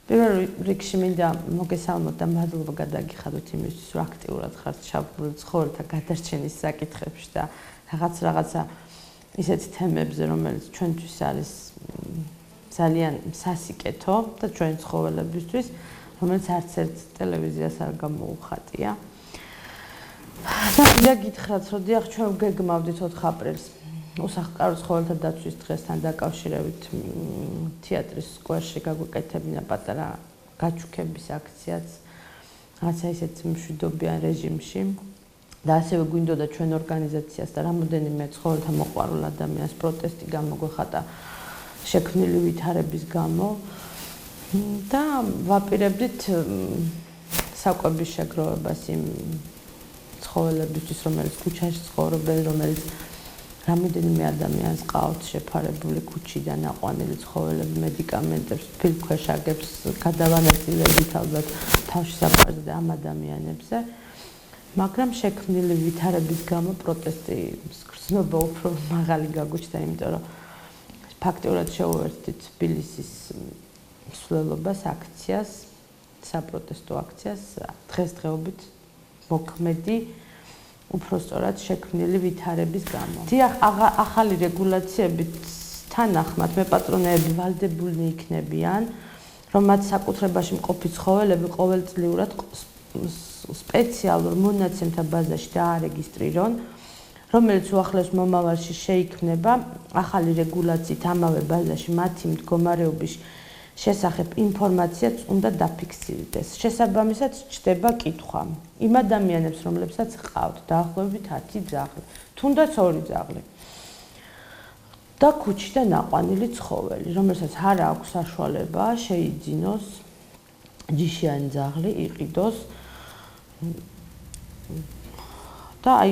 პირველ რიგში მინდა მოგესალმოთ და მადლობა გადაგიხადოთ იმისთვის, რომ აქტიურად ხართ ჩაბმული ცხოველთა გადარჩენის საკითხებში და რაღაცა ისეთ თემებზე, რომელიც ჩვენთვის არის ძალიან სასიკეთო და ჩვენ ცხოველებისთვის, რომელიც არც ერთ ტელევიზიას არ გამოუხატია. და მინდა გითხრათ, რომ დიახ, ჩვენ გეგმავდით 4 აპრილს უსახლკარო ცხოველთა დაცვის დღესთან დაკავშირებით თეატრის სკვერში გაგვეკეთებინა პატარა გაჩუქების აქციაც, რაღაცა ისეთ მშვიდობიან რეჟიმში. და ასევე გვინდოდა ჩვენ ორგანიზაციას და რამოდენიმე ცხოველთა მოყვარულ ადამიანს პროტესტი გამოგვეხატა შექმნილი ვითარების გამო და ვაპირებდით საკვების შეგროვებას იმ ცხოველებისთვის, რომელიც ქუჩაში ცხოვრობენ, რომელიც რამოდენიმე ადამიანს ყავთ შეფარებული ქუჩიდან აყვანილი ცხოველები, მედიკამენტებს, ფილქვეშაგებს, გადავანაწილებით ალბათ თავში საყარზე და ამ ადამიანებზე. მაგრამ შექმნილი ვითარების გამო პროტესტის გრძნობა უფრო მაღალი გაგვიჩნდა, იმიტომ რომ ფაქტიურად შეუერთდით თბილისის მსვლელობას, აქციას, საპროტესტო აქციას, დღესდღეობით მოქმედი უფრო სწორად შექმნილი ვითარების გამო. დიახ, ახალი რეგულაციებით თანახმად მეპატრონეები ვალდებულნი იქნებიან, რომ მათ საკუთრებაში მყოფი ცხოველები ყოველწლიურად სპეციალურ მონაცემთა ბაზაში დაარეგისტრირონ, რომელიც უახლოეს მომავალში შეიქმნება ახალი რეგულაციით ამავე ბაზაში მათი მდგომარეობის შესახებ ინფორმაციაც უნდა დაფიქსირდეს. შესაბამისად ჩდება კითხვა იმ ადამიანებს, რომლებსაც ყავთ დაახლოებით 10 ძაღლი, თუნდაც 2 ძაღლი და ქუჩიდან აყვანილი ცხოველი, რომელსაც არ აქვს საშუალება შეიძინოს ჯიშიანი ძაღლი, იყიდოს და აი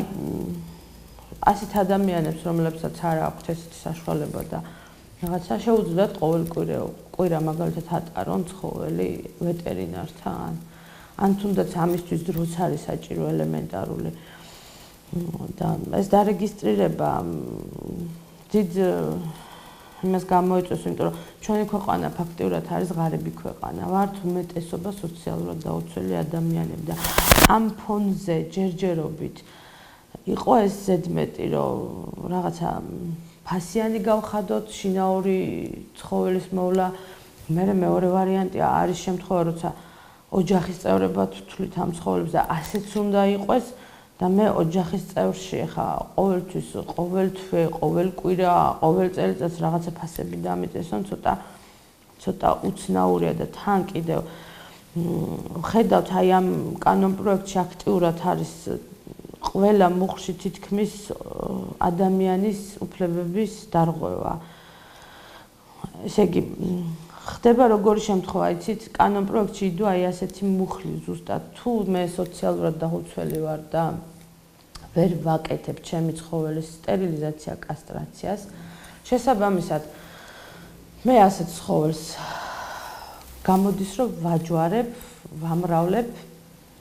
ასეთ ადამიანებს, რომლებსაც არ აქვთ ესეთი საშუალება და რაღაცა შეუძლიათ ყოველკვირა მაგალითად ატარონ ცხოველი ვეტერინართან. ან თუნდაც ამისთვის დროც არის საჭირო ელემენტარული. და ეს დარეგისტრირება დიდ იმას გამოიწვევს, იმიტომ რომ ჩვენი ქვეყანა ფაქტიურად არის ღარიბი ქვეყანა. ვართ უმეტესობა სოციალურად დაუცველი ადამიანები და ამ ფონზე ჯერჯერობით იყო ეს ზედმეტი, რომ რაღაცა ფასიანი გავხადოთ, შინაური ცხოველის მოვლა. მეორე ვარიანტია არის შემთხვევა, როცა ოჯახის წევრებად ვთვლით ამ ცხოველებს და ასეც უნდა იყოს და მე ოჯახის წევრში ხა ყოველთვის, ყოველ თვე, ყოველ კვირა, ყოველ წელიწადს რაღაცა ფასები დამიწესონ, ცოტა უცნაურია და თან კიდევ ხედავთ აი ამ კანონპროექტში აქტიურად არის ყველა მუხლში თითქმის ადამიანის უფლებების დარღვევა. ესე იგი, ხდება როგორი შემთხვევა, იცით, კანონპროექტში იდო აი ასეთი მუხლი ზუსტად, თუ მე სოციალურად დაუცველი ვარ და ვერ ვაკეთებ ჩემი ცხოველის სტერილიზაცია, კასტრაციას, შესაბამისად მე ასეთ ცხოველს გამოდის, რომ ვაჯვარებ, ვამრავლებ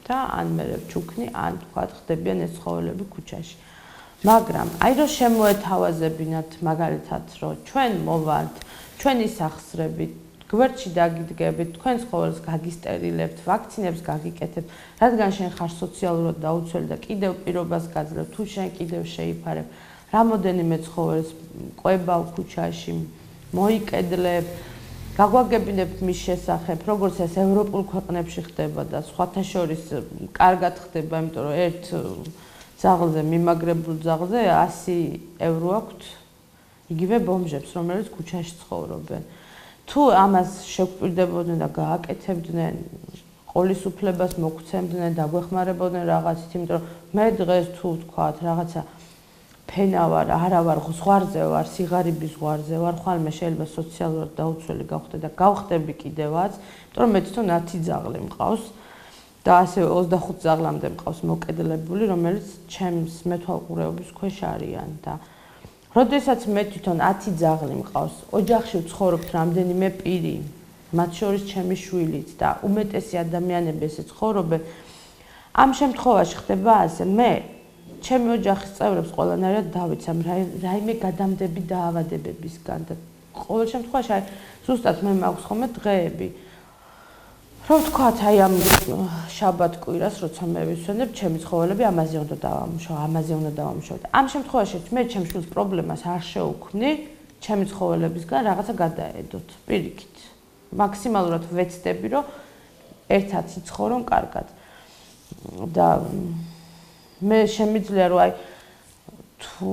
და ან მე ვჩუქნი, ან თქვა ხდებიან ეს ცხოველები ქუჩაში. მაგრამ აი რომ შემოეთავაზებინათ მაგალითად, რომ ჩვენ მოვალთ, ჩვენი სახსრებით, გვერდში დაგიდგებით, თქვენ ცხოველს გაგისტერილებთ, ვაქცინებს გაგიკეთებთ, რადგან შენ ხარ სოციალურად დაუცველი და კიდევ პირობას გაძლევ, თუ შენ კიდევ შეიფარებ, რამოდენიმე ცხოველს ყვებავ ქუჩაში, მოიკედლებ, გაგვაგებინებთ მის შესახებ, როგორც ეს ევროპულ ქვეყნებში ხდება და სხვათა შორის კარგად ხდება, იმიტომ რომ ერთ ძაღლზე, მიმაგრებულ ძაღლზე 100 ევრო აქვთ იგივე ბომჟებს, რომელიც ქუჩაში ცხოვრობენ. თუ ამას შეგვპირდებოდნენ და გააკეთებდნენ, ყოლის უფლებას მოგცემდნენ, დაგვეხმარებოდნენ რაღაცით, იმიტომ რომ მე დღეს თუ ვთქვათ რაღაცა ფენა ვარ, არა ვარ, ზღვარზე ვარ, სიღარიბის ზღვარზე ვარ, ხვალმე შეიძლება სოციალურად დაუცველი გავხდე და გავხდები კიდევაც, იმიტომ რომ მე თვითონ 10 ძაღლი მყავს და ასევე 25 ძაღლამდე მყავს მოკედლებული, რომელიც ჩემს მეთვალყურეობის ქვეშ არიან და როდესაც მე თვითონ 10 ძაღლი მყავს, ოჯახში ვცხოვრობთ რამდენიმე პირი, მათ შორის ჩემი შვილიც და უმეტესი ადამიანები ესე ცხოვრობენ, ამ შემთხვევაში ხდება ასე, მე ჩემი ოჯახის წევრებს ყველანაირად დავიცამ რაიმე გადამდები დაავადებებისგან და ყოველ შემთხვევაში ზუსტად მე მაქვს ხოლმე დღეები Რო ვთქვათ, აი ამ შაბათ კვირას, როცა მე ვისვენებ, ჩემი ცხოველები ამაზე უნდა დავამუშავო. ამ შემთხვევაში მე ჩემს შვილს პრობლემას არ შევქმნი, ჩემი ცხოველებისგან რაღაცა გადაედოთ. პირიქით. მაქსიმალურად ვეცდები, რომ ერთად იცხოვრო კარგად. და მე შემიძლია რომ აი თუ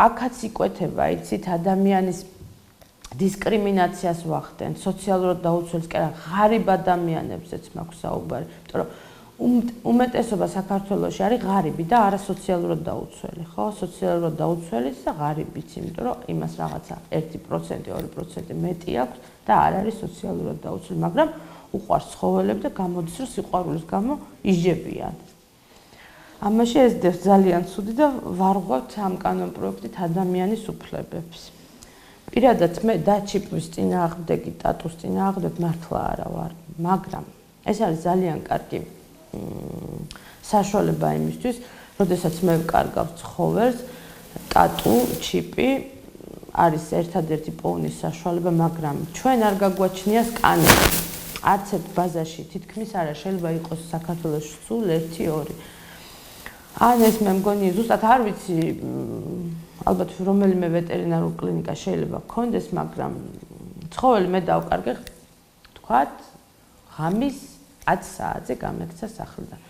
აქაც იკვეთება, იცით, ადამიანის დისკრიმინაციას ვახდენ, სოციალურად დაუცველს კი არა, ღარიბ ადამიანებზეც მაქვს საუბარი, იმიტომ რომ უმეტესობა საქართველოში არის ღარიბი და არა სოციალურად დაუცველი, ხო? სოციალურად დაუცველიც და ღარიბიც, იმიტომ რომ იმას რაღაცა 1%, 2% მეტი აქვს და არ არის სოციალურად დაუცველი, მაგრამ უყვარს ცხოველები და გამოდის რომ სიყვარულის გამო იჯებიან. ამაში ესდევს ძალიან ცუდი და ვარღვევთ ამ კანონპროექტით ადამიანის უფლებებს. პირადად მე დაჩიპვის წინააღმდეგი, ტატუს წინააღმდეგ მართლა არა ვარ, მაგრამ ეს არის ძალიან კარგი საშუალება იმისთვის, როდესაც მე ვკარგავ ცხოველს, ტატუ, ჩიპი არის ერთადერთი პოვნის საშუალება, მაგრამ ჩვენ არ გაგვაჩნია სკანერი. არც ერთ ბაზაში თითქმის არა შეიძლება იყოს საქართველოში სულ 1-2. ან ეს მე მგონი ზუსტად არ ვიცი, ალბათ რომელიმე ვეტერინარულ კლინიკა შეიძლება გქონდეს, მაგრამ ცხოველი მე დავკარგე, თქვათ, ღამის 10 საათზე გამექცა სახლიდან.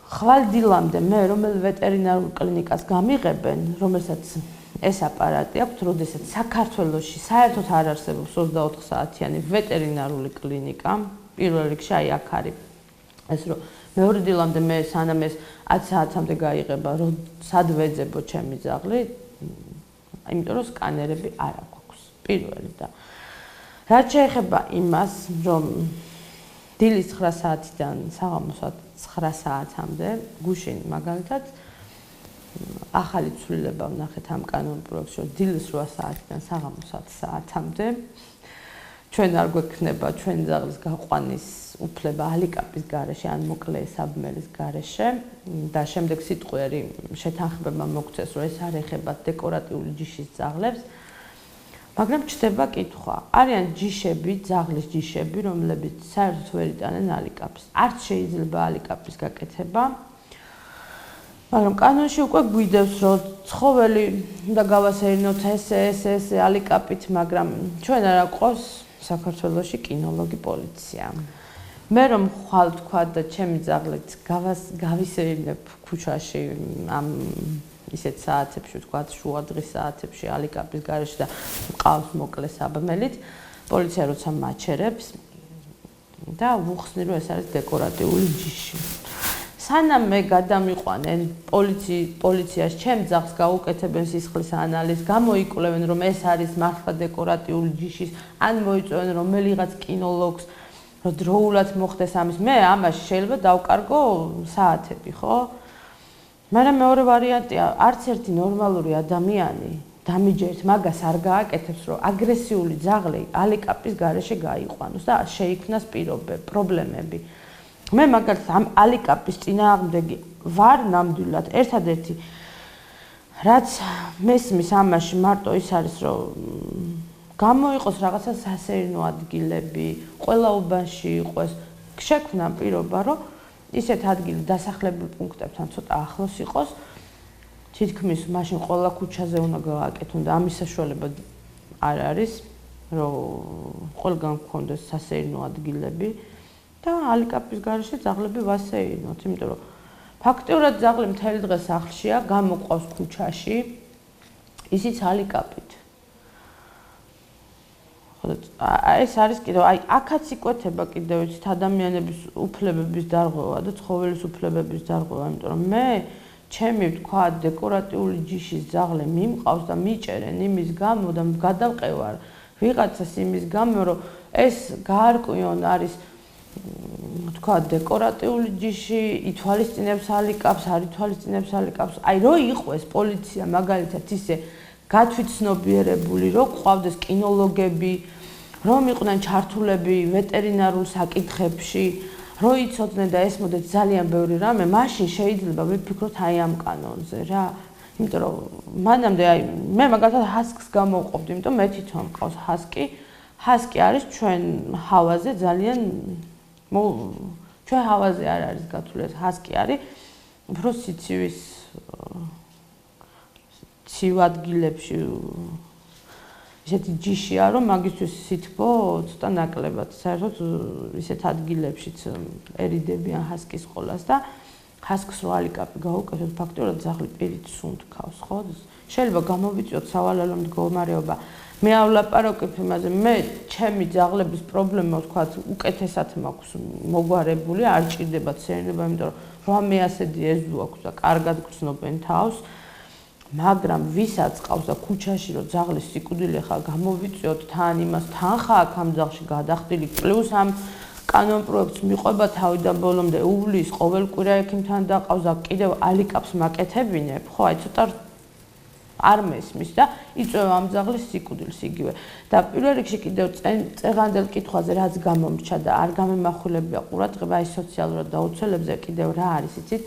ხვალდილამდე მე რომელ ვეტერინარულ კლინიკას გამიღებენ, რომელსაც ეს აპარატი აქვს, როდესაც საქართველოში საერთოდ არ არსებობს 24 საათიანი ვეტერინარული კლინიკა, პირველ რიგში აი აქ არის ეს რომ მეორე დილამდე მე სანამ ეს 10 საათამდე გაიღება, რომ სად ვეძებო ჩემი ძაღლი, იმიტომ რომ სკანერები არ აქვს პირველი და რაც შეეხება იმას, რომ დილის 9 საათიდან საღამოს 9 საათამდე გუშინ მაგალითად ახალი ცვლილება ვნახეთ ამ კანონპროექტში, რომ დილის 8 საათიდან საღამოს 10 საათამდე ჩვენ არ გვექნება ჩვენ ძაღლის გაყვანის უფლება ალიკაპის გარეშე ან მოკლე საბმელის გარეშე და შემდეგ სიტყვიერი შეთანხმება მოგცეს, რომ ეს არ ეხება დეკორატიული ჯიშის ძაღლებს. მაგრამ ჩდება კითხვა, არიან ჯიშები, ძაღლის ჯიშები, რომლებიც საერთოდ ვერ იტანენ ალიკაპს. არც შეიძლება ალიკაპის გაკეთება. მაგრამ კანონში უკვე გვიდევს, რომ ცხოველი უნდა გავასეირნოთ ეს ალიკაპით, მაგრამ ჩვენ არ აყავს საქართველოში კინოლოგი პოლიცია. მე რომ ხვალ თქვა და ჩემი ძაღლით გავისეირნებ ქუჩაში ამ ისეთ საათებში, ვთქვათ, შუა დღის საათებში ალიკაპის გარეშე და მყავს მოკლე საბმელით, პოლიცია როცა მაჩერებს და ვუხსნი, რომ ეს არის დეკორატიული ჯიში. სანამ მე გადამიყვანენ პოლიციაში, ჩემ ძაღლს გაუკეთებენ სისხლის ანალიზს, გამოიკვლევენ, რომ ეს არის მართლა დეკორატიული ჯიშის, ან მოიწვევენ რომელიღაც კინოლოგს, რომ დროულად მოხდეს ამის, მე ამაში შეიძლება დავკარგო საათები, ხო? მაგრამ მეორე ვარიანტია, არც ერთი ნორმალური ადამიანი დამიჯერთ მაგას არ გააკეთებს, რომ აგრესიული ძაღლი ალიკაპის გარეშე გაიყვანოს და შეიქმნას პრობლემები. მე მაგალითად ამ ალიკაპის წინააღმდეგი ვარ ნამდვილად. ერთადერთი რაც მესმის ამაში მარტო ის არის, რომ გამოიყოს რაღაცა სასეირნო ადგილები, ყველა უბანში იყოს, შექმნა პირობა, რომ ისეთ ადგილი დასახლებულ პუნქტებთან ცოტა ახლოს იყოს, თითქმის მაშინ ყველა ქუჩაზე უნდა გააკეთონ და ამის საშუალება არ არის, რომ ყველგან გქონდეს სასეირნო ადგილები და ალიკაპის გარეშე ძაღლები ვასეირნოთ, იმიტომ რომ ფაქტიურად ძაღლი მთელი დღე სახლშია, გამოყვავს ქუჩაში, ისიც ალიკაპით. ეს არის კიდევ, აი აქაც იკვეთება კიდევ იცით ადამიანების უფლებების დარღვევა და ცხოველის უფლებების დარღვევა, იმიტომ რომ მე ჩემი ვთქვა დეკორატიული ჯიშის ძაღლი მიმყავს და მიჭერენ იმის გამო და გადავყევარ ვიღაცას იმის გამო, რომ ეს გაარკვიონ არის თქვა დეკორატიული ჯიში, ითვალისწინებს ალიკაპს, არ ითვალისწინებს ალიკაპს. აი რო იყვეს პოლიცია მაგალითად ისე გათვითცნობიერებული, რომ ყავდეს კინოლოგები, რომ იყვნენ ჩართულები ვეტერინარულ საკითხებში, რო იცოდნენ და ესმოდეთ ძალიან ბევრი რამე, მაშინ შეიძლება ვიფიქროთ აი ამ კანონზე რა. იმიტომ რომ მანამდე აი მე მაგალითად ჰასკს გამოვყოფდი, იმიტომ მე თვითონ მყავს ჰასკი. ჰასკი არის ჩვენ ჰავაზე ძალიან ჩვენ ჰავაზე არ არის გათვლილი, ჰასკი არის, უფრო სიცივის ცივ ადგილებში ისეთი ჯიშია, რომ მაგისთვის სითბო ცოტა ნაკლებად. საერთოდ ისეთ ადგილებშიც ერიდებიან ჰასკის ყოლას და ჰასკს რო ალიკაპი გაუკეთოთ, ფაქტობრივად ძაღლი პირით სუნთქავს, ხო? შეიძლება გამოვიწიოთ სავალალო მდგომარეობა. მეავლაპარაკებ იმაზე, მე ჩემი ძაღლების პრობლემა ვთქვათ, უკეთესად მაქვს მოგვარებული, არ ჭირდება ცერნება, იმიტომ რომ 800-დი ეზო აქვს და კარგად გრძნობენ თავს. მაგრამ ვისაც ყავს და ქუჩაში რო ძაღლის სიკვდილი ხა გამოვიწიოთ თან იმას, თანხა აქ ამ ძაღლში გადახდილი, პლუს ამ კანონ პროექტს მიყვება თავიდან ბოლომდე უვლის, ყოველკვირა ექიმთან დაყავს და კიდევ ალიკაპს მაკეთებინებ, ხო, აი ცოტა არ მესმის და იწვევ ამ ძაღლის სიკვდილს იგივე. და პირველ რიგში კიდევ წეღანდელ კითხვაზე რაც გამომრჩა და არ გამემახვილებია ყურადღება აი სოციალურად დაუცველებზე კიდევ რა არის იცით?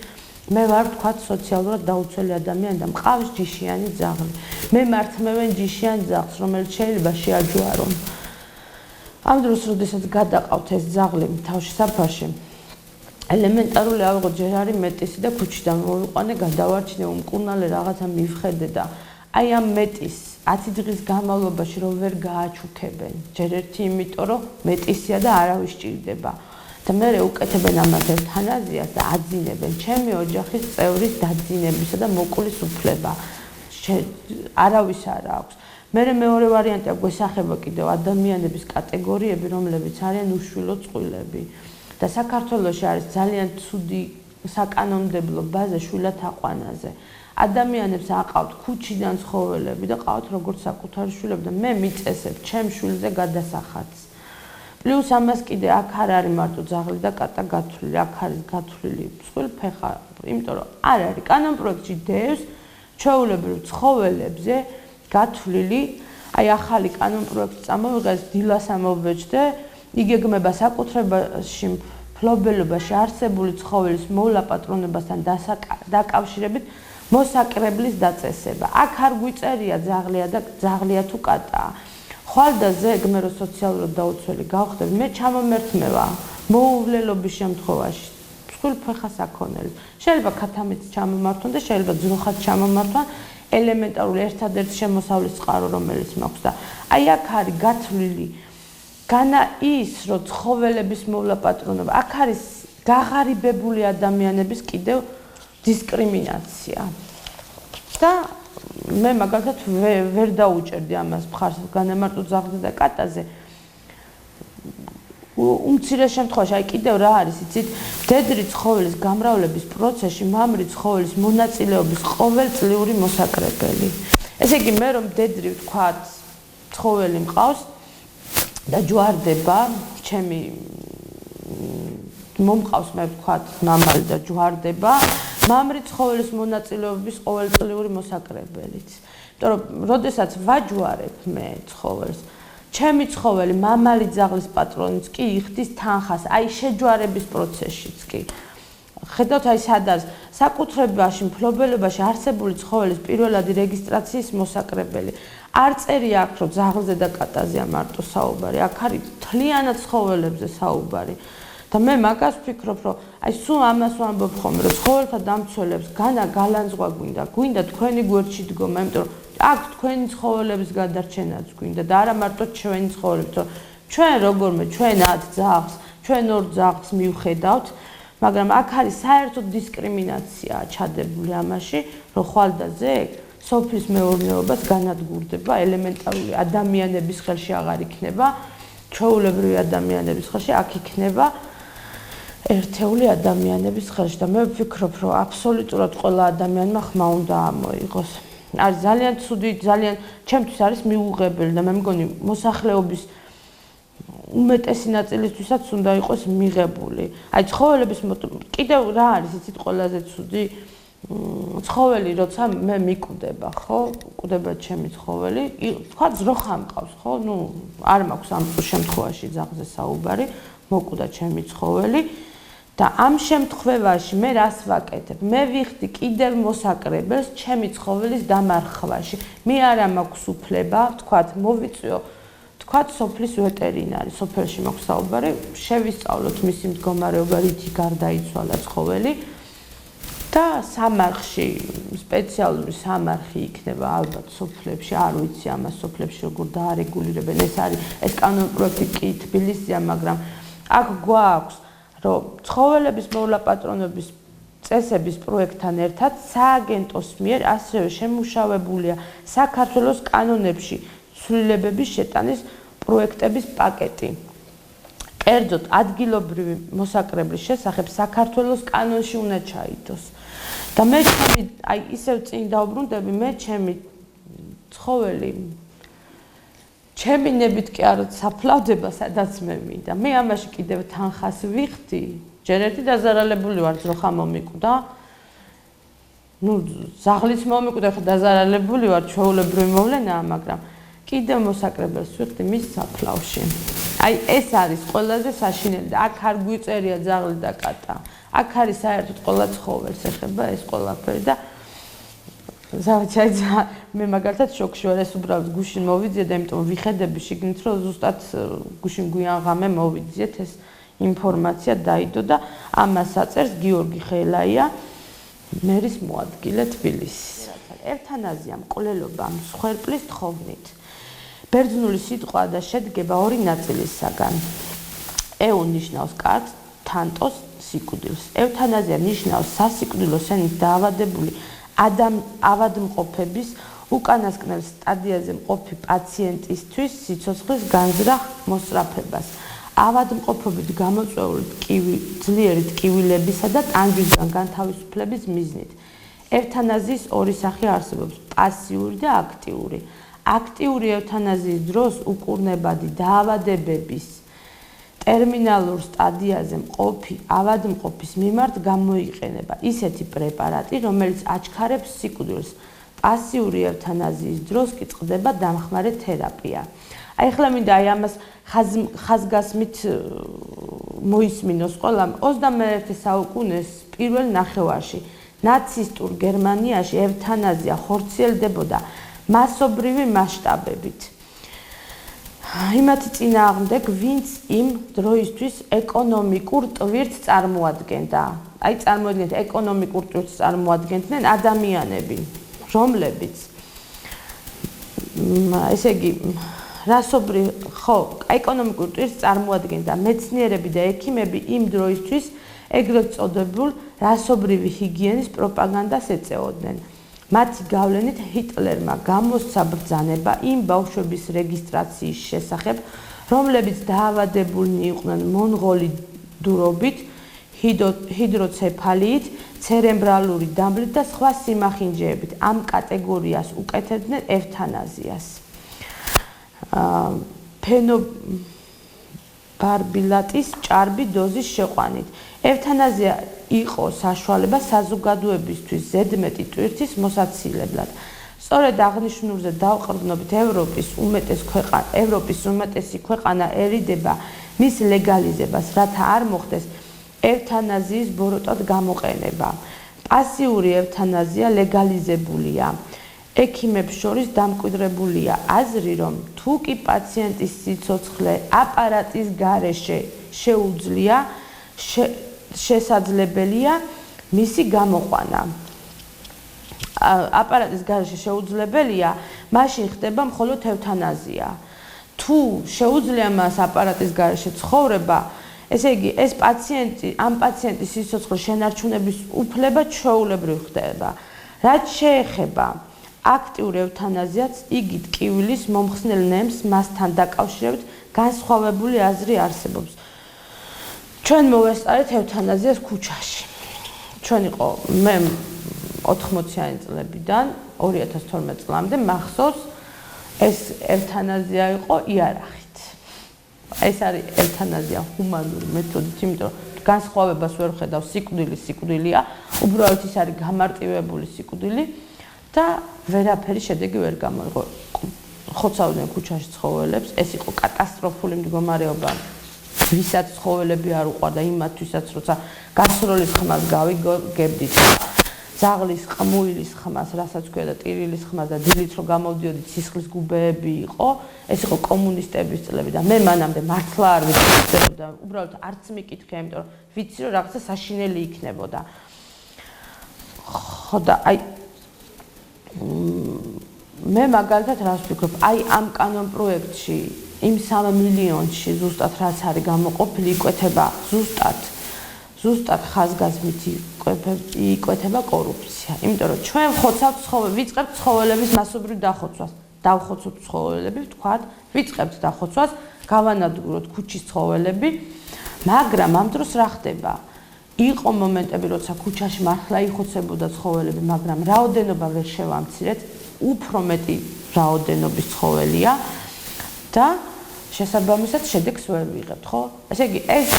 მე ვარ თქვათ სოციალურად დაუცველი ადამიანი და მყავს ჯიშიანი ძაღლი. მე მართმევენ ჯიშიან ძაღლს, რომელიც შეიძლება შეაჯვარონ. ამ დროს, როდესაც გადაყავთ ეს ძაღლი თავში საფარში, ელემენტარული ავიღოთ ჯერ არის მეტისი და ქუჩიდან მოვიყვანე, გადავარჩინე, უმკურნალე რაღაცა მივხედე და აი ამ მეტის 10 დღის განმავლობაში რომ ვერ გააჩუქებენ. ჯერ ერთი იმიტომ რომ მეტისია და არავის ჭირდება. და მე უკეთებენ ამას ევთანაზიას და აძინებენ ჩემი ოჯახის წევრის დაძინებისა და მოკვლის უფლება. არავის არ აქვს. მე მეორე ვარიანტი აქვს გვესახება კიდევ ადამიანების კატეგორიები, რომლებიც არიან უშვილო წყვილები. და საქართველოში არის ძალიან ცუდი საკანონმდებლო ბაზა შვილად აყვანაზე. ადამიანებს აყავთ ქუჩიდან ცხოველები და ყავთ როგორც საკუთარი შვილები და მე მიწესებ ჩემ შვილზე გადასახადს. პლუს ამას კიდე აქ არ არის მარტო ძაღლი და კატა გათვლილი, აქ არის გათვლილი წყვილფეხა, იმიტომ რომ არ არის კანონ პროექტში დევს ჩვეულებრივ ცხოველებზე გათვლილი, აი ახალი კანონ პროექტი წამოვიღეს, დილას ამოვბეჭდე, იგეგმება საკუთრებაში მფლობელობაში არსებული ცხოველის მოვლა პატრონებასთან დაკავშირებით მოსაკრებლის დაწესება. აქ არ გვიწერია ძაღლია და ძაღლია თუ კატაა. ხვალდაზე მე რო სოციალურად დაუცველი გავხდები, მე ჩამომერთმევა მოუვლელობის შემთხვევაში წყვილფეხა საქონელი. შეიძლება ქათამიც ჩამომართონ და შეიძლება ძროხად ჩამომართონ, ელემენტარული ერთადერთი შემოსავლის წყარო რომელიც მაქვს და აი აქ არის გათვლილი განა ის რომ ცხოველების მოვლა პატრონობა, აქ არის გაღარიბებული ადამიანების კიდევ დისკრიმინაცია. და მე მაგალითად ვერ დაუჭერდი ამას მხარს განემარტო ძაღლზე და კატაზე. უმცირეს შემთხვევაში აი კიდევ რა არის იცით? მდედრი ცხოველის გამრავლების პროცესში მამრი ცხოველის მონაწილეობის ყოველწლიური მოსაკრებელი. ესე იგი მე რომ მდედრი ვთქვათ ცხოველი მყავს და ჯვარდება, ჩემი მომყავს მე ვთქვათ მამალი და ჯვარდება, მამრი ცხოველის მონაწილეობის ყოველწლიური მოსაკრებელიც. იმიტომ რომ როდესაც ვაჯვარებ მე ცხოველს, ჩემი ცხოველი მამალი ძაღლის პატრონიც კი იხდის თანხას, აი შეჯვარების პროცესშიც კი. ხედავთ აი სად არის საკუთრებაში, მფლობელობაში არსებული ცხოველის პირველადი რეგისტრაციის მოსაკრებელი. არ წერია აქ რომ ძაღლზე და კატაზეა მარტო საუბარი, აქ არის მთლიანად ცხოველებზე საუბარი. და მე მაგას ვფიქრობ, რომ აი სულ ამას ვამბობ ხოლმე, რომ ცხოველთა დამცველებს განა გალანძღვა გვინდა თქვენი გვერდში დგომა, იმიტომ რომ აქ თქვენი ცხოველების გადარჩენაც გვინდა და არა მარტო ჩვენი ცხოველების, რომ ჩვენ როგორმე ჩვენ 10 ძაღლს, ჩვენ 2 ძაღლს მივხედავთ, მაგრამ აქ არის საერთოდ დისკრიმინაცია ჩადებული ამაში, რომ ხვალდაზე სოფლის მეურნეობას განადგურდება, ელემენტარული ადამიანების ხელში აღარ იქნება, ჩვეულებრივი ადამიანების ხელში აქ იქნება ერთეული ადამიანების ხელში და მე ვფიქრობ, რომ აბსოლუტურად ყველა ადამიანმა ხმა უნდა ამოიღოს. არის ძალიან ცუდი, ძალიან ჩემთვის არის მიუღებელი და მე მგონი მოსახლეობის უმეტესი ნაწილისთვისაც უნდა იყოს მიღებული. აი ცხოველების კიდევ რა არის იცით ყველაზე ცუდი ცხოველი როცა მე მიკვდება, ხო? კვდება ჩემი ცხოველი, თქვა ძროხა მყავს, ხო? ნუ არ მაქვს ამ შემთხვევაში ძაღლზე საუბარი, მოკვდა ჩემი ცხოველი. და ამ შემთხვევაში მე რას ვაკეთებ? მე ვიხდი კიდევ მოსაკრებელს ჩემი ცხოველის დამარხვაში. მე არა მაქვს უფლება, თქვათ, მოვიწვიო თქვათ სოფლის ვეტერინარი, სოფელში მაქვს საუბარი, შევისწავლოთ მისი მდგომარეობა, რითი გარდაიცვალა ცხოველი და სამარხში, სპეციალური სამარხი იქნება ალბათ სოფლებში, არ ვიცი ამას სოფლებში როგორ დაარეგულირებენ, ეს კანონპროექტი კი თბილისია, მაგრამ აქ გვაქვს, რომ ცხოველების მოვლა-პატრონობის წესების პროექტთან ერთად სააგენტოს მიერ ასევე შემუშავებულია საქართველოს კანონებში ცვლილებების შეტანის პროექტების პაკეტი. კერძოდ, ადგილობრივი მოსაკრებლის შესახებ საქართველოს კანონში უნდა ჩაიდოს. და მე ისევ წინ დავბრუნდები, მე ჩემი ცხოველი ჩემი ნებით კი არ საფლავდება, სადაც მე მინდა. მე ამაში კიდევ თანხას ვიხდი. ჯერ ერთი დაზარალებული ვარ, ძროხა მომიკვდა. ზაღლიც მომიკვდა, ხო დაზარალებული ვარ, ჩვეულებრივი მოვლენაა, მაგრამ კიდევ მოსაკრებელს ვიხდი მის საფლავში. ეს არის ყველაზე საშინელი და აქ არ გვიწერია ძაღლი და კატა. აქ არის საერთოდ ყველა ცხოველს ეხება ეს ყველაფერი და მე მაგალითად შოკში ვარ, ეს უბრალოდ გუშინ მოვიძიეთ, იმიტომ ვიხედები შიგნით, რომ ზუსტად გუშინ გვიან ღამე მოვიძიეთ ეს ინფორმაცია დაიდო და ამას აწერს გიორგი ხელაია, მერის მოადგილე თბილისის. ევთანაზია მკვლელობა მსხვერპლის თხოვნით. ბერძნული სიტყვა და შედგება ორი ნაწილისაგან. ეუ ნიშნავს კარგს, თანტოს სიკვდილს. ევთანაზია ნიშნავს სასიკვდილო სენით დაავადებული ავადმყოფების უკანასკნელ სტადიაზე მყოფი პაციენტისთვის სიცოცხლის განზრახ მოსწრაფებას. ავადმყოფობით გამოწვეული ძლიერი ტკივილებისა და ტანჯვისგან განთავისუფლების მიზნით. ევთანაზიის ორი სახე არსებობს: პასიური და აქტიური. აქტიური ევთანაზიის დროს უკურნებადი დაავადებების ტერმინალურ სტადიაზე მყოფი ავადმყოფის მიმართ გამოიყენება ისეთი პრეპარატი, რომელიც აჩქარებს სიკვდილს. პასიური ევთანაზიის დროს კი წყდება დამხმარე თერაპია. ახლა მინდა ამას ხაზგასმით მოისმინოს ყველამ. 21 საუკუნის პირველ ნახევარში ნაცისტურ გერმანიაში ევთანაზია ხორციელდებოდა მასობრივი მასშტაბებით. იმათი წინააღმდეგ, ვინც იმ დროისთვის ეკონომიკურ ტვირთს წარმოადგენდა. წარმოადგენთ ეკონომიკურ ტვირთს წარმოადგენდნენ ადამიანები, რომლებიც ესე იგი ეკონომიკურ ტვირთს წარმოადგენდა მეცნიერები და ექიმები იმ დროისთვის ეგრეთ წოდებულ რასობრივი ჰიგიენის პროპაგანდას ეწეოდნენ. მათი გავლენით ჰიტლერმა გამოსცა ბრძანება იმ ბავშვების რეგისტრაციის შესახებ, რომლებიც დაავადებულნი იყვნენ მონღოლი დურობით, ჰიდროცეფალიით, ცერებრალური დამბლით და სხვა სიმახინჯეებით. ამ კატეგორიას უკეთებდნენ ევთანაზიას. ფენობარბილატის ჭარბი დოზის შეყვანით. ევთანაზია იყო საშუალება საზოგადოებისთვის ზედმეტი ტვირთის მოსაცილებლად. სწორედ აღნიშნულზე დავყრდნობით ევროპის უმეტესი ქვეყანა ერიდება მის ლეგალიზებას, რათა არ მოხდეს ევთანაზიის ბოროტად გამოყენება. პასიური ევთანაზია ლეგალიზებულია. ექიმებს შორის დამკვიდრებულია აზრი, რომ თუ კი პაციენტის სიცოცხლე აპარატის გარეშე შეუძლია, შესაძლებელია მისი გამოყვანა. აპარატის გარეშე შეუძლებელია, მაშინ ხდება მხოლოდ ევთანაზია. თუ შეუძლია მას აპარატის გარეშე ცხოვრება, ესე იგი ეს ამ პაციენტის სიცოცხლის შენარჩუნების უფლება ჩვეულებრივ ხდება. რაც შეეხება აქტიურ ევთანაზიას, იგი ტკივილის მომხსნელ ნემს მასთან დაკავშირებით განსხვავებული აზრი არსებობს. ჩვენ მოვესწარეთ ევთანაზიას ქუჩაში. ჩვენ იყო მე 80-იანი წლებიდან 2012 წლამდე მახსოვს ეს ევთანაზია იყო იარაღით. ეს არის ევთანაზია ჰუმანური მეთოდით, იმიტომ რომ განსხვავებას ვერ ხედავ, სიკვდილია, უბრალოდ ის არის გამარტივებული სიკვდილი და ვერაფერი შედეგი ვერ გამოიღო. ხოცავდნენ ქუჩაში ცხოველებს, ეს იყო კატასტროფული მდგომარეობა. ვისაც ცხოველები არ უყვარდა, იმათთვისაც როცა გასროლის ხმას გავიგებდით. ძაღლის ყმუილის ხმას, რასაც ქვია და ტირილის ხმას და დილით რომ გამოვდიოდი ცისხლის გუბეები იყო, ეს იყო კომუნისტების წლები და მე მანამდე მართლა არ ვიცი და უბრალოდ არც მიკითხე, იმიტომ რომ ვიცი რომ რაღაცა საშინელი იქნებოდა. ხო და აი მე მაგალითად რას ვფიქრობ, აი ამ კანონ პროექტში იმ 3 მილიონში ზუსტად რაც არის გამოყოფილი იკვეთება ზუსტად ხაზგასმით იკვეთება კორუფცია. იმიტომ რომ ჩვენ ვიწყებთ ცხოველების მასობრივ დახოცვას. დავხოცოთ ცხოველები, ვთქვათ, ვიწყებთ დახოცვას, გავანადგუროთ ქუჩის ცხოველები, მაგრამ ამ დროს რა ხდება? იყო მომენტები, როცა ქუჩაში მართლა იხოცებოდა ცხოველები, მაგრამ რაოდენობა ვერ შევამცირეთ, უფრო მეტი რაოდენობის ცხოველია და შესაბამისად შედეგს ვერ ვიღებთ, ხო? ესე იგი, ეს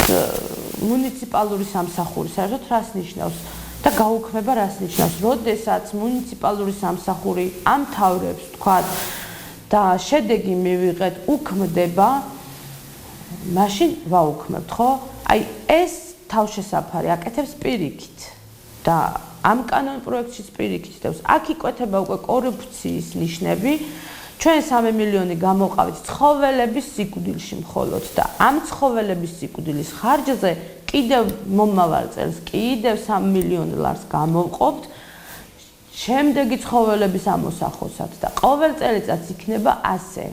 მუნიციპალური სამსახური საერთოდ რას ნიშნავს და გაუქმება რას ნიშნავს? როდესაც მუნიციპალური სამსახური ამთავრებს, თქვათ, და შედეგი მივიღეთ, უქმდება, მაშინ ვაუქმებთ, ხო? აი, ეს თავშესაფარი აკეთებს პირიქით და ამ კანონ პროექტში პირიქით დევს. აქ იკვეთება უკვე კორუფციის ნიშნები. ჩვენ 3 მილიონი გამოყავით ცხოველების სიკვდილში მხოლოდ და ამ ცხოველების სიკვდილის ხარჯზე კიდევ მომავალ წელს კიდევ 3 მილიონ ლარს გამოვყოფთ შემდეგი ცხოველების ამოსახოსად და ყოველ წელიწადს იქნება ასე,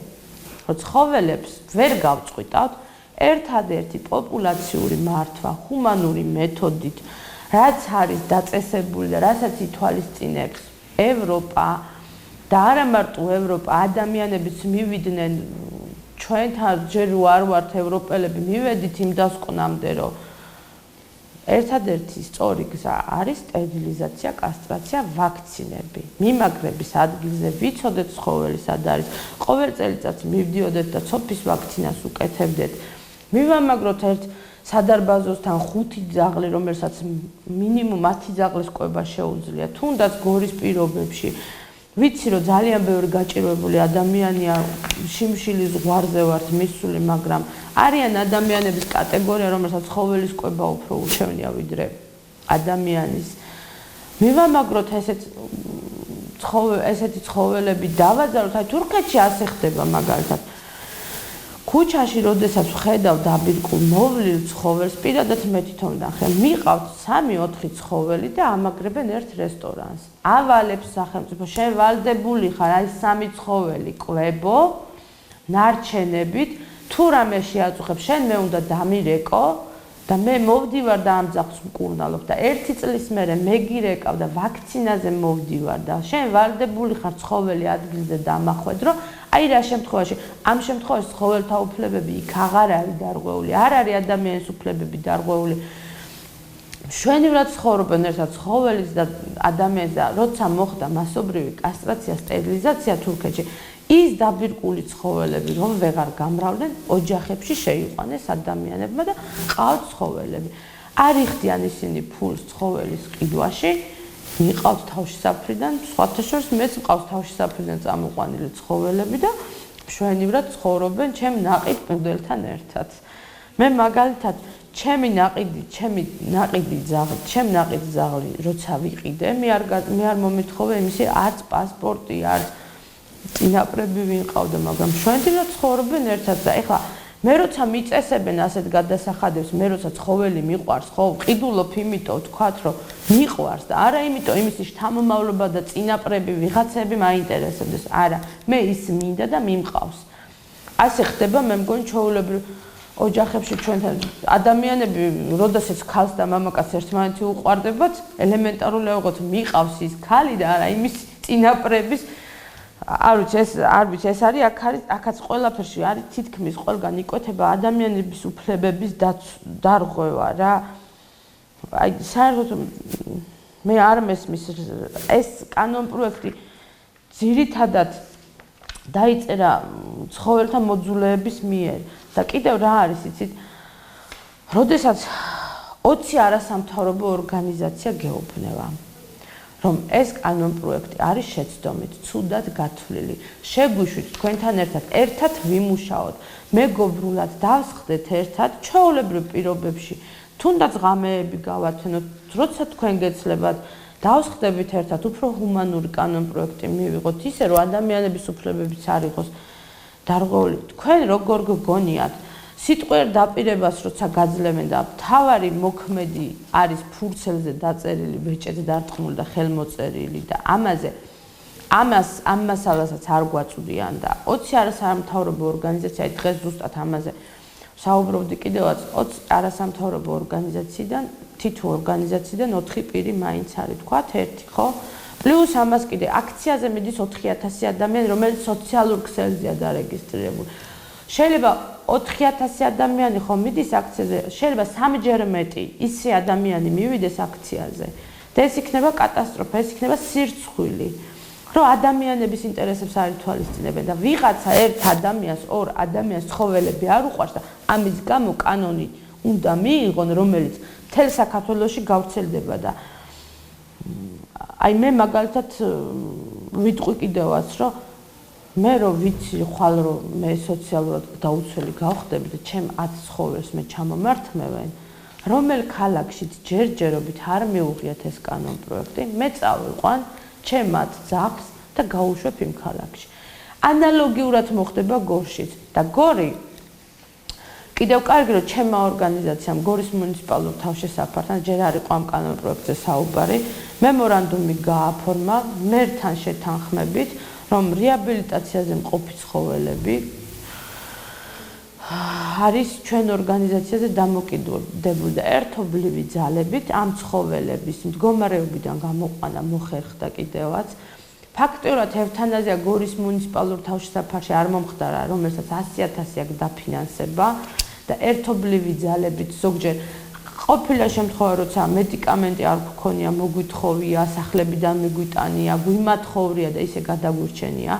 რომ ცხოველებს ვერ გავწყვიტავთ ერთადერთი პოპულაციური მართვა ჰუმანური მეთოდით, რაც არის დაწესებული და რასაც ითვალისწინებს ევროპა და არა მარტო ევროპა, ადამიანებიც მივიდნენ ჩვენთან ჯერ არ ვართ ევროპელები, მივედით იმ დასკვნამდე, რომ ერთადერთი სწორი გზა არის სტერილიზაცია, კასტრაცია, ვაქცინები. მიმაგრების ადგილზე ვიცოდეთ ცხოველი სად არის. ყოველ წელიწადს მივდიოდეთ და ცოფის ვაქცინას უკეთებდეთ. მივამაგროთ ერთ სადარბაზოსთან 5 ძაღლი, რომელსაც მინიმუმ 10 ძაღლის კვება შეუძლია, თუნდაც გორის პირობებში. ვიცი რომ ძალიან ბევრი გაჭირვებული ადამიანია შიმშილის ზღვარზე ვართ მისული, მაგრამ არიან ადამიანების კატეგორია, რომელსაც ცხოველის კვება უფრო უშევნია ვიდრე ადამიანის. მივამაგროთ ესეთი ცხოველები დავაძალოთ, აი თურქეთში ასე ხდება მაგალითად. ქუჩაში როდესაც ვხედავ დაბირკულ მოვლილ ცხოველს, პირადად მე თვითონ ნახე, მიყავთ 3-4 ცხოველი და ამაგრებენ ერთ რესტორანს. ავალებს სახელმწიფო, შენ ვალდებული ხარ, აი 3 ცხოველი კვებო, ნარჩენებით, თუ რამე შეაწუხებ, შენ მე უნდა დამირეკო და მე მოვდივარ და ამ ძაღლს მკურნალობ და 1 წლის მერე მე გირეკავ და ვაქცინაზე მოვდივარ და შენ ვალდებული ხარ ცხოველი ადგილზე დამახვედრო. აი რა შემთხვევაში, ამ შემთხვევაში ცხოველთა უფლებები იქ აღარ არის დარღვეული, არ არის ადამიანის უფლებები დარღვეული. მშვენივრად ცხოვრობენ ერთად ცხოველის და ადამიანის და როცა მოხდა მასობრივი კასტრაცია, სტერილიზაცია თურქეთში, ის დაბირკული ცხოველები რომ ვეღარ გამრავლდნენ, ოჯახებში შეიყვანეს ადამიანებმა და ყავთ ცხოველები. არ იხდიან ისინი ფულს ცხოველის ყიდვაში, მიყავთ თავშესაფრიდან, სხვათა შორის მეც მყავს თავშესაფრიდან წამოყვანილი ცხოველები და მშვენივრად ცხოვრობენ ჩემ ნაყიდ პუდელთან ერთად. მე მაგალითად ჩემი ნაყიდი ძაღლი, როცა ვიყიდე, მე არ მომითხოვე იმისი არც პასპორტი, არც წინაპრები ვინყავდა, მაგრამ მშვენივრად ცხოვრობენ ერთად და ეხლა მე როცა მიწესებენ ასეთ გადასახადებს, მე როცა ცხოველი მიყვარს, ხო, ვყიდულობ იმიტომ ვთქვათ, რომ მიყვარს და არა იმიტომ იმისი შთამომავლობა და წინაპრები ვიღაცები მაინტერესებდეს, არა, მე ის მინდა და მიმყავს. ასე ხდება, მე მგონი ჩვეულებრივ ოჯახებში ჩვენთან ადამიანები, როდესაც ქალს და მამაკაცს ერთმანეთი უყვარდებათ, ელემენტარული აუღოთ მიყავს ის ქალი და არა იმის წინაპრების არ ვიცი ეს არის აქაც ყველაფერში არის თითქმის ყველგან იკვეთება ადამიანების უფლებების დარღვევა რა. აი საერთოდ მე არ მესმის ეს კანონ პროექტი ძირითადად დაიწერა ცხოველთა მოძულეების მიერ და კიდევ რა არის იცით, როდესაც 20 არასამთავრობო ორგანიზაცია გეუბნება რომ ეს კანონ პროექტი არის შეცდომით, ცუდად გათვლილი. შეგვიშვით თქვენთან ერთად ვიმუშაოთ, მეგობრულად დავსხდეთ ერთად ჩვეულებრივ პირობებში, თუნდაც ღამეები გავათენოთ, როცა თქვენ გეცლებათ დავსხდებით ერთად უფრო ჰუმანური კანონპროექტი მივიღოთ ისე რომ ადამიანების უფლებებიც არ იყოს დარღვეული. თქვენ როგორ გგონიათ სიტყვიერ დაპირებას როცა გაძლევენ და მთავარი მოქმედი არის ფურცელზე დაწერილი, ბეჭედზე დარტყმული და ხელმოწერილი და ამ მასალასაც არ გვაწვდიან და 20 არასამთავრობო ორგანიზაცია დღეს ზუსტად ამაზე საუბრობდი კიდევაც 20 არასამთავრობო ორგანიზაციიდან თითო ორგანიზაციიდან 4 პირი მაინც არის თქვათ ერთი ხო პლუს ამას კიდე აქციაზე მიდის 4000 ადამიანი რომელიც სოციალურ ქსელზეა დარეგისტრირებული შეიძლება 4000 ადამიანი ხო მიდის აქციაზე შეიძლება 3-ჯერ მეტი ისე ადამიანი მივიდეს აქციაზე და ეს იქნება კატასტროფა ეს იქნება სირცხვილი რომ ადამიანების ინტერესებს არ ითვალისწინებენ და ვიღაცა ერთ ადამიანს ორ ადამიანს ცხოველები არ უყვარს და ამის გამო კანონი უნდა მიიღონ რომელიც მთელ საქართველოში გავრცელდება და აი მე მაგალითად ვიტყვი კიდევაც რომ მე რო ვიცი ხვალ რომ მე სოციალურად დაუცველი გავხდები და ჩემ 10 ცხოველს მე ჩამომართმევენ რომელ ქალაქშიც ჯერჯერობით არ მიუღიათ ეს კანონპროექტი მე წავიყვან ჩემ 10 ძაღლს და გავუშვებ იმ ქალაქში ანალოგიურად მოხდება გორშიც და გორი კიდევ კარგი რომ ჩემმა ორგანიზაციამ გორის მუნიციპალურ თავშესაფართან ჯერ არ იყო ამ კანონპროექტზე საუბარი მემორანდუმი გააფორმა მერთან შეთანხმებით რომ რეაბილიტაციაზე მყოფი ცხოველები არის ჩვენ ორგანიზაციაზე დამოკიდებული და ერთობლივი ძალებით ამ ცხოველების მდგომარეობიდან გამოყვანა მოხერხდა კიდევაც ფაქტობრივად ევთანაზია გორის მუნიციპალურ თავშესაფარში არ მომხდარა რომელსაც 100.000 აქ დაფინანსება და ერთობლივი ძალებით ზოგჯერ ყოფილა შემთხვევა როცა მედიკამენტი არ გქონია მოგვითხოვია სახლებიდან მიგვიტანია გვიმათხოვრია და ისე გადაგვირჩენია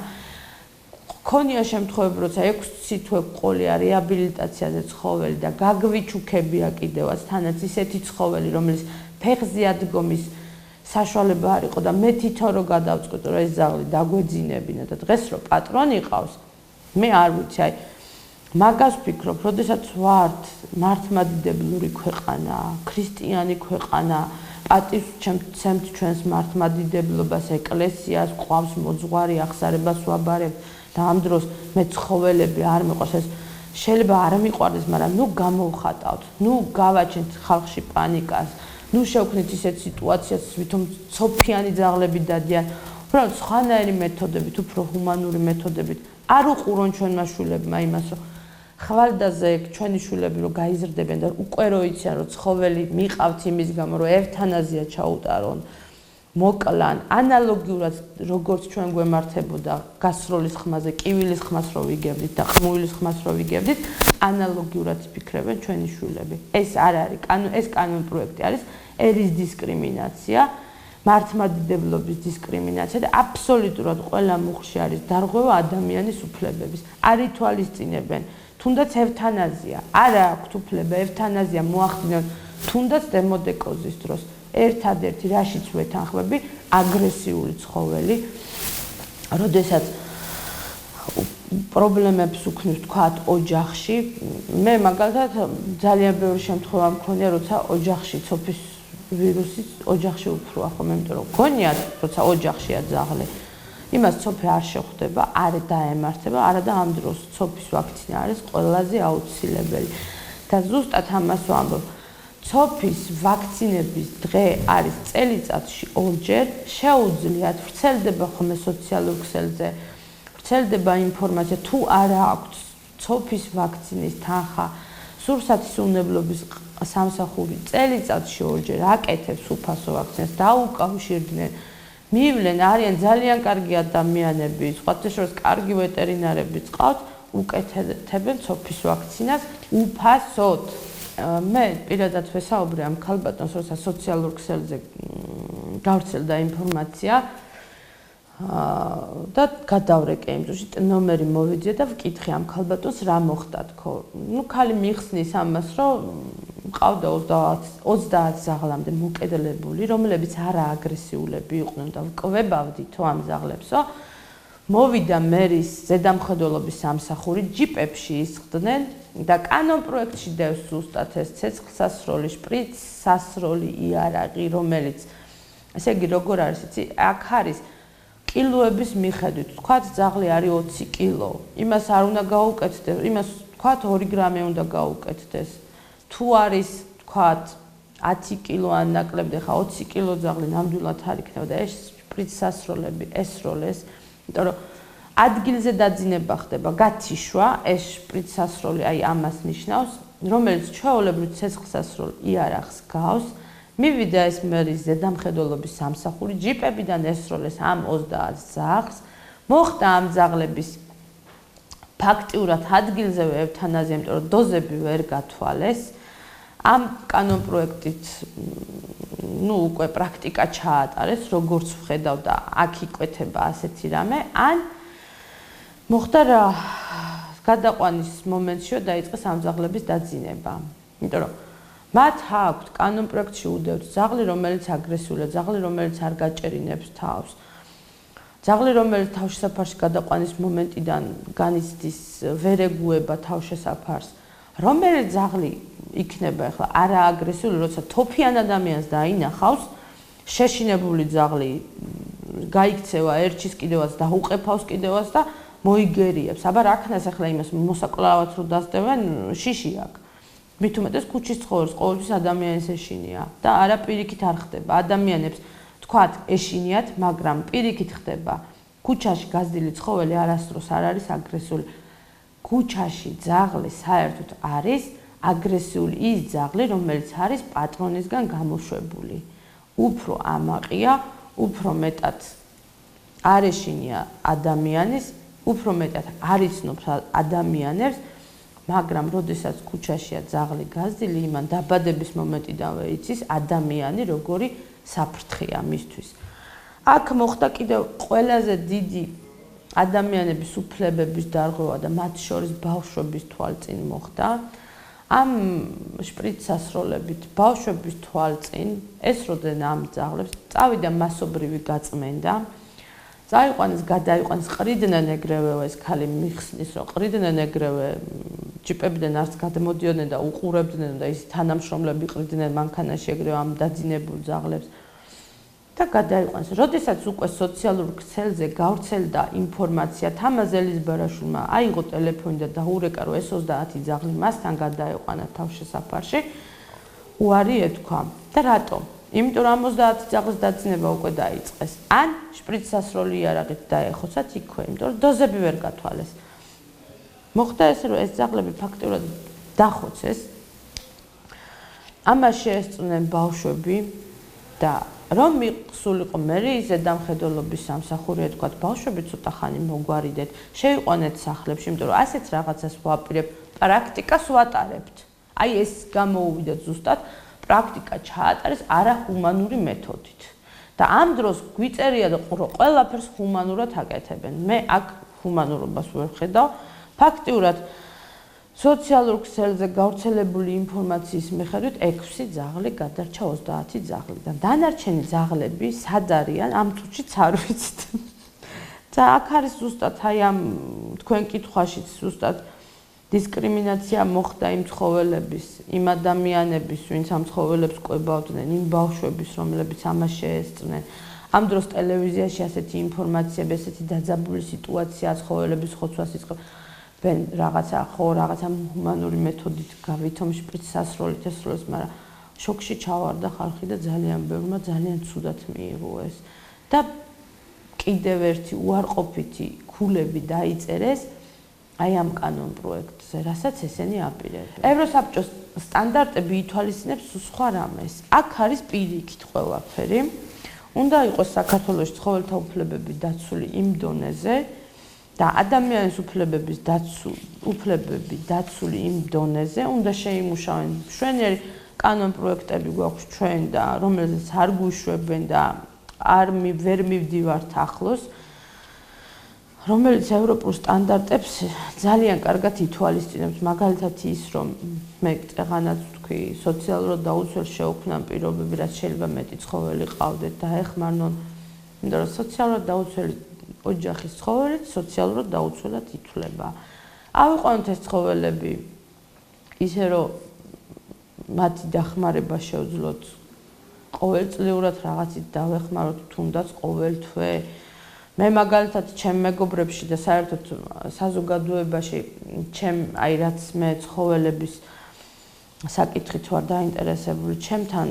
ქონია შემთხვევები როცა 6 თვე ყოლია რეაბილიტაციაზე ცხოველი და გაგვიჩუქებია კიდევაც თანაც ისეთი ცხოველი რომელიც ფეხზე ადგომის საშუალება არ იყო და მე თვითონ რო გადავწყვიტე რომ ეს ძაღლი დაგვეძინებინა და დღეს რო პატრონი ყავს მე არ ვიცი აი მაგას ვფიქრობ როდესაც ვართ მართლმადიდებლური ქვეყანა ქრისტიანი ქვეყანა პატივს ჩემთ ჩვენს მართლმადიდებლობას ეკლესიას ყავს მოძღვარი აღსარებას ვაბარებ და ამ დროს მე ცხოველები არ მიყვარს ეს შეიძლება არ მიყვარდეს მაგრამ ნუ გამოვხატავთ ნუ გავაჩენთ ხალხში პანიკას ნუ შევქმნით ისეთ სიტუაციას ვითომ ცოფიანი ძაღლები დადიან უბრალოდ სხვანაირი მეთოდებით უფრო ჰუმანური მეთოდებით არ უყურონ ჩვენმა შვილებმა იმას რომ ხვალდაზე ჩვენი შვილები რომ გაიზრდებენ და უკვე რო იციან რომ ცხოველი მიყავთ იმის გამო რომ ევთანაზია ჩაუტარონ მოკლან ანალოგიურად როგორც ჩვენ გვემართებოდა გასროლის ხმაზე კივილის ხმას რო ვიგებდით და ხმუილის ხმას რო ვიგებდით ანალოგიურად ფიქრებენ ჩვენი შვილები ეს არ არის ეს კანონპროექტი არის ერის დისკრიმინაცია მართლმადიდებლობის დისკრიმინაცია და აბსოლუტურად ყველა მუხლში არის დარღვევა ადამიანის უფლებების არ ითვალისწინებენ თუნდაც ევთანაზია არა აქვთ უფლება ევთანაზია მოახდინონ თუნდაც დემოდეკოზის დროს ერთადერთი რაშიც ვეთანხმები აგრესიული ცხოველი როდესაც პრობლემებს უქმნის თქვათ ოჯახში მე მაგალითად ძალიან ბევრი შემთხვევა მქონია როცა ოჯახში ცოფის ვირუსი ოჯახში უფროა ხომ იმიტომ რომ გონიათ როცა ოჯახშია ძაღლი იმას ცოფი არ შეხვდება არ დაემართება არა და ამ დროს ცოფის ვაქცინა არის ყველაზე აუცილებელი და ზუსტად ამას ვამბობ ცოფის ვაქცინების დღე არის წელიწადში 2-ჯერ შეუძლიათ ვრცელდება ხოლმე სოციალურ ქსელზე ვრცელდება ინფორმაცია თუ არა აქვს ცოფის ვაქცინის თანხა სურსათის უნებლობის სამსახური წელიწადში 2-ჯერ აკეთებს უფასო ვაქცინას დაუკავშირდნენ მივლენ არიან ძალიან კარგი ადამიანები სხვათა შორის კარგი ვეტერინარები ყავთ უკეთებენ ცოფის ვაქცინას უფასოდ მე პირადად ვესაუბრე ამ ქალბატონს როცა სოციალურ ქსელზე გავრცელდა ინფორმაცია და გადავრეკე იმ დროში ნომერი მოვიძიე და ვკითხე ამ ქალბატონს რა მოხდა თქო ნუ ქალი მიხსნის ამას რომ ყავდა 30 ზაღლამდე მოკედლებული რომლებიც არა აგრესიულები იყვნენ და ვკვებავდითო ამ ზაღლებსო მოვიდა მერის ზედამხედველობის სამსახური ჯიპებში ისხდნენ და კანონპროექტში დევს ზუსტად ეს ცეცხლსასროლი, შპრიცსასროლი იარაღი, რომელიც ესე იგი როგორ არის იცი აქ არის კილოების მიხედვით თქვათ ძაღლი არის 20 კილო იმას არ უნდა გაუკეთდეს იმას თქვათ 2 გრამი უნდა გაუკეთდეს თუ არის თქვათ 10 კილო ან ნაკლებად ხა 20 კილო ძაღლი ნამდვილად არ იქნება და ეს შპრიცსასროლები ესროლეს იმიტომ რომ ადგილზე დაძინება ხდება გათიშვა ეს შპრიცსასროლი აი ამას ნიშნავს რომელიც ჩვეულებრივ ცეცხლსასროლ იარაღს გავს მივიდა ეს მერის ზედამხედველობის სამსახური ჯიპებიდან ესროლეს ამ 30 ძაღლს მოხდა ამ ძაღლების ფაქტიურად ადგილზევე ევთანაზია იმიტომ რომ დოზები ვერ გათვალეს ამ კანონპროექტით უკვე პრაქტიკა ჩაატარეს როგორც ვხედავ და აქ იკვეთება ასეთი რამე ან მოხდა რა გადაყვანის მომენტშიო დაიწყეს ამ ძაღლების დაძინება იმიტომ რომ მათ აქვთ კანონპროექტში უდევთ ძაღლი რომელიც აგრესიულია ძაღლი რომელიც არ გაჭერინებს თავს ძაღლი რომელიც თავშესაფარში გადაყვანის მომენტიდან განიცდის ვერ ეგუება თავშესაფარს რომელიც ძაღლი იქნება ახლა არა აგრესიული როცა თოფიან ადამიანს დაინახავს შეშინებული ძაღლი გაიქცევა ერჩის კიდევაც და უყეფავს კიდევაც და მოიგერიებს აბა რა ქნას ახლა იმას მოსაკლავად რო დასდევენ შიში აქვს მით უმეტეს ქუჩის ცხოვრს ყოველთვის ადამიანის ეშინია და არა პირიქით არ ხდება ადამიანებს თქვათ ეშინიათ მაგრამ პირიქით ხდება ქუჩაში გაზრდილი ცხოველი არასდროს არ არის აგრესიული ქუჩაში ძაღლი საერთოდ არის აგრესიული ის ძაღლი რომელიც არის პატრონისგან გამოშვებული უფრო ამაყია უფრო მეტად არ ეშინია ადამიანის უფრო მეტად არ იცნობს ადამიანებს მაგრამ როდესაც ქუჩაშია ძაღლი გაზრდილი იმან დაბადების მომენტიდანვე იცის ადამიანი როგორი საფრთხეა მისთვის აქ მოხდა კიდევ ყველაზე დიდი ადამიანების უფლებების დარღვევა და მათ შორის ბავშვების თვალწინ მოხდა ამ შპრიცსასროლებით ბავშვების თვალწინ ესროდნენ ამ ძაღლებს წავიდა მასობრივი გაწმენდა წაიყვანეს გადაიყვანეს ყრიდნენ ეგრევე ეს ქალი მიხსნის რომ ყრიდნენ ეგრევე ჯიპებიდან არც გადმოდიოდნენ და უყურებდნენ და ის თანამშრომლები ყრიდნენ მანქანაში ეგრევე ამ დაძინებულ ძაღლებს და გადაიყვანეს როდესაც უკვე სოციალურ ქსელზე გავრცელდა ინფორმაცია თამაზ ელიზბარაშვილმა აიღო ტელეფონი და დაურეკა რომ ეს 30 ძაღლი მასთან გადაიყვანა თავშესაფარში უარი ეთქვა და რატომ იმიტომ რომ 30 ძაღლის დაძინება უკვე დაიწყეს. ან შპრიცსასროლი იარაღით დაეხოცათ იქვე, იმიტომ რომ დოზები ვერ გათვალეს. მოხდა ესე რომ ეს ძაღლები ფაქტიურად დახოცეს. ამას შეესწრნენ ბავშვები და რომ მიყსულიყო მერი ზედამხედველობის სამსახური ეთქვათ ბავშვები ცოტა ხანი მოგვარიდეთ, შეიყვანეთ სახლებში, იმიტომ რომ ასეთ რაღაცას ვაპირებ, პრაქტიკას ვატარებთ. აი ეს გამოუვიდა ზუსტად პრაქტიკა ჩაატარეს არახუმანური მეთოდით. და ამ დროს გვიწერია და ყველაფერს ჰუმანურად აკეთებენ. მე აქ ჰუმანურობას ვერ ხედავ. ფაქტიურად სოციალურ ქსელზე გავრცელებული ინფორმაციის მიხედვით 6 ძაღლი გადარჩა 30 ძაღლიდან. დანარჩენი ძაღლები სად არიან? ამ წუთშიც არ ვიცით. და აქ არის ზუსტად აი ამ თქვენ კითხვაშიც ზუსტად დისკრიმინაცია მოხდა იმ ცხოველების, იმ ადამიანების, ვინც ამ ცხოველებს კვებავდნენ, იმ ბავშვების, რომლებიც ამას შეესწრნენ. ამ დროს ტელევიზიაში ასეთი ინფორმაციები, ასეთი დაძაბული სიტუაცია ცხოველების ხოცვას იწყებენ რაღაცა ჰუმანური მეთოდით გავითომ შპრიცსასროლით ესროლეს, მაგრამ შოკში ჩავარდა ხალხი და ძალიან ბევრმა ძალიან ცუდად მიიღო ეს. და კიდევ ერთი უარყოფითი ქულები დაიწერეს აი ამ კანონ პროექტზე, რასაც ესენი აპირებენ. ევროსაბჭოს სტანდარტები ითვალისწინებს სხვა რამეს. აქ არის პირიქით ყველაფერი. უნდა იყოს საქართველოს ცხოველთა უფლებები დაცული იმ დონეზე და ადამიანის უფლებები დაცული იმ დონეზე, უნდა შეიმუშავენ მშვენიერი კანონ პროექტები გვაქვს ჩვენ და რომელზეც არ გვიშვებენ და ვერ მივდივართ ახლოს. რომელიც ევროპულ სტანდარტებს ძალიან კარგად ითვალისწინებს, მაგალითად ის, რომ მე წეღანაც ვთქვი, სოციალურად დაუცველ შეუქმნან პირობები, რაც შეიძლება მეტი ცხოველი ყავდეთ და ეხმარნონ, იმიტომ რომ სოციალურად დაუცველი ოჯახის ცხოველით სოციალურად დაუცველად ითვლება. ავიყვანოთ ეს ცხოველები ისე, რომ მათი დახმარება შევძლოთ ყოველწლიურად რაღაცით დავეხმაროთ, თუნდაც ყოველ თვე. მე მაგალითად ჩემ მეგობრებში და საერთოდ საზოგადოებაში აი რაც მე ცხოველების საკითხით ვარ დაინტერესებული, ჩემთან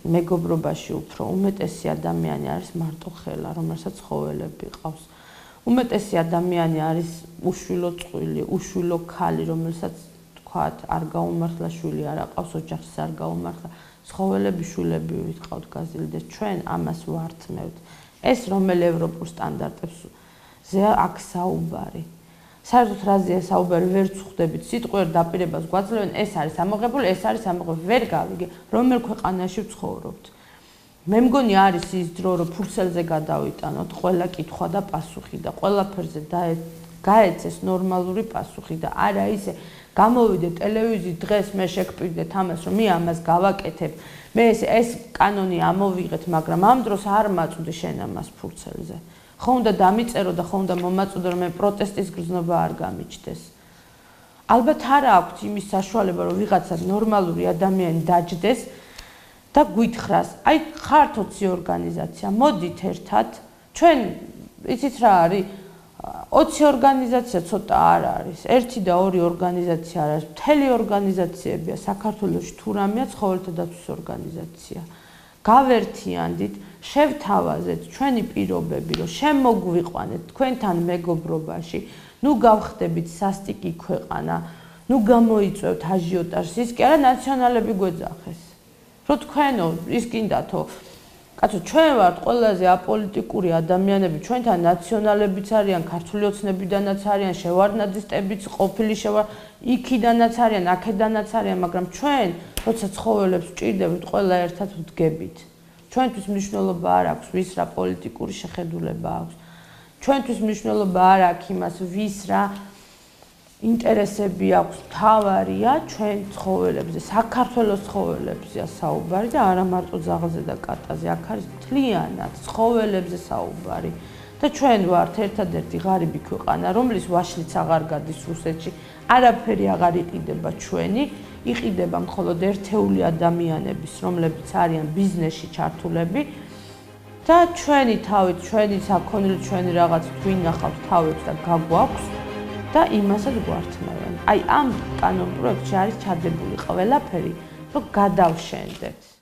მეგობრობაში უფრო უმეტესი ადამიანი არის მარტოხელა, რომელსაც ცხოველები ყავს. უმეტესი ადამიანი არის უშვილო წყვილი, უშვილო ქალი, რომელსაც თქვათ არ გაუმართლა შვილი, არ აყავს ოჯახს, არ გაუმართლა. ცხოველები შვილები ვიყავთ გაზრდილდეს, ჩვენ ამას ვართმევთ. ეს რომელ ევროპულ სტანდარტებზე აქ საუბარი. საერთოდ რაზეა საუბარი, ვერ ვხვდებით სიტყვიერ დაპირებას გვაძლევენ, ეს არის ამოღებული, ეს არის ამოღებული, ვერ გავიგე, რომელ ქვეყანაში ვცხოვრობთ. მე მგონი არის ის დრო, რომ ფურცელზე გადავიტანოთ ყველა კითხვა და პასუხი და ყველაფერზე გაეცეს ნორმალური პასუხი და არა ისე გამოვიდე ტელევიზიით დღეს მე შეგპირდეთ ამას, რომ მე ამას გავაკეთებ, მე ეს კანონი ამოვიღეთ, მაგრამ ამ დროს არ მაწვდი შენ ამას ფურცელზე. ხო უნდა დამიწერო და ხო უნდა მომაწვდო, რომ მე პროტესტის გრძნობა არ გამიჩნდეს. ალბათ არა აქვს იმის საშუალება, რომ ვიღაცა ნორმალური ადამიანი დაჯდეს და გვითხრას, აი ხართ 20 ორგანიზაცია, მოდით ერთად, ჩვენ იცით რა არის? 20 ორგანიზაცია ცოტა არ არის. 1 და 2 ორგანიზაცია არ არის. მთელი ორგანიზაციებია საქართველოში თუ რამეა ცხოველთა დაცვის ორგანიზაცია. გავერთიანდით, შევთავაზეთ ჩვენი პირობები, რომ შემოგვიყვანეთ თქვენთან მეგობრობაში, ნუ გავხდებით სასტიკი ქვეყანა, ნუ გამოიწვევთ აჟიოტაჟს, ის კი არა ნაციონალები გვეძახეს. რო თქვენო, ის გინდათო, კაცო, ჩვენ ვართ ყველაზე აპოლიტიკური ადამიანები, ჩვენთან ნაციონალებიც არიან, ქართული ოცნებიდანაც არიან, შევარდნაძისტებიც ყოფილი იქიდანაც არიან, აქედანაც არიან, მაგრამ ჩვენ, როცა ცხოველებს ვჭირდებით, ყველა ერთად ვდგებით. ჩვენთვის მნიშვნელობა არ აქვს, ვის რა პოლიტიკური შეხედულება აქვს. ჩვენთვის მნიშვნელობა არ აქვს იმას, ვის რა ინტერესები აქვს, მთავარია ჩვენ ცხოველებზე, საქართველოს ცხოველებზეა საუბარი და არა მარტო ძაღლზე და კატაზე, აქ არის მთლიანად ცხოველებზე საუბარი. და ჩვენ ვართ ერთადერთი ღარიბი ქვეყანა, რომლის ვაშლიც აღარ გადის რუსეთში, არაფერი აღარ იყიდება ჩვენი, იყიდება მხოლოდ ერთეული ადამიანების, რომლებიც არიან ბიზნესში ჩართულები და ჩვენი თავით, ჩვენი საქონელი, ჩვენი რაღაც თუ ინახავთ თავებს და გაგვაქვს და იმასაც გვართმევენ. აი ამ კანონ პროექტში არის ჩადებული ყველაფერი, რომ გადავშენდეთ.